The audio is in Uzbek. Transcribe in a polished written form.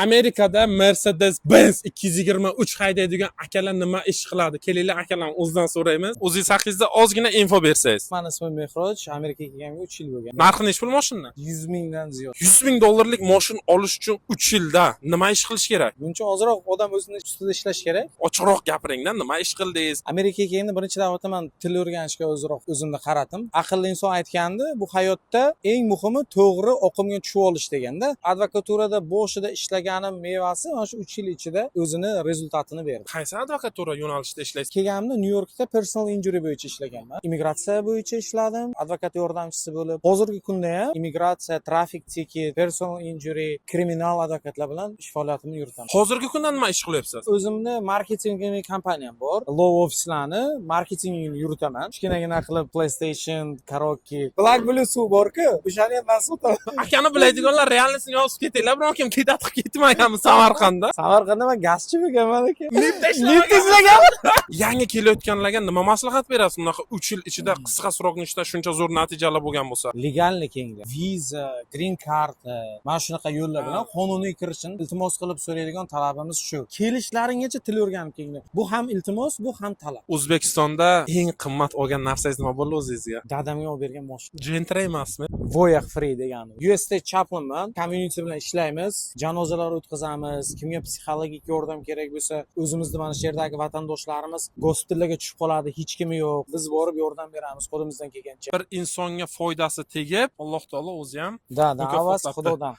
Amerikada Mercedes-Benz 223 haydaydigan akalar nima ish qiladi? Kelinglar akalarni o'zidan so'raymiz. O'zingiz haqingizda ozgina info bersangiz. Mani ismim Mehroj, Amerikaga kelganimga 3 yil bo'lgan. Narxi nechi pul mashinani? 100 mingdan ziyod. 100 ming dollarlik mashin olish uchun 3 yilda nima ish qilish kerak? Buncha ozroq odam o'zini ustida ishlash kerak. Ochiqroq gapiringda, nima ish qildingiz? Amerikaga kelganda birinchi navbatda men til o'rganishga o'zimni qaratim. Aqlli inson aytgandi, bu hayotda eng muhimi to'g'ri oqimga tushib olish deganda. Advokaturada boshida ishlaganim mevasi mana shu 3 yil ichida o'zini rezultatini berdi. Qaysi advokatura yo'nalishida ishlaysiz? Kelganimda Nyu-Yorkda personal injury bo'yicha ishlaganman. Immigratsiya bo'yicha ishladim, advokat yordamchisi bo'lib. Hozirgi kunda ham immigratsiya, traffic ticket, personal injury, kriminal advokatlar bilan ish faoliyatimni yuritaman. Hozirgi kunda nima ish qilyapsiz? O'zimni marketing kompaniyam bor. Law ofislarni marketingini yuritaman. Kichkinagina qilib PlayStation, karaoke, Black Bluetooth bor-ku, o'shani ham men sotaman. Akani biladiganlar realnisini yozib ketinglar, biroq kim ketib ketmaganmi Samarqandda? Samarqandda men gazchi bo'lganman aka. Lift ishlagan. Yangi kelayotganlarga nima maslahat berasiz? Bunaqa 3 yil ichida qisqa srokni ishda shuncha zo'r natijalar bo'lgan bo'lsa. Legalni kenglar. Viza, green card, mana shunaqa yo'llar bilan qonuniy kirishni iltimos qilib so'raydigan talabimiz shu. Kelishlaringgacha til o'rganib kelinglar. Bu ham iltimos, bu ham talab. O'zbekistonda eng qimmat olgan narsangiz nima bo'ldi o'zingizga? Dadamga olib bergan mashina. Gentra emasmi? Voyage free degani. US State Chaplainman. Community bilan ishlaymiz, janozalar o'tkazamiz, kimga psixologik yordam kerak bo'lsa, o'zimizda mana shu yerdagi vatandoshlarimiz gospitallarga tushib qoladi, hech kimi yo'q. Biz borib yordam beramiz qo'limizdan kelgancha. Bir insonga foydasi tegib, Alloh taolo o'zi ham Da, avaz Xudodan.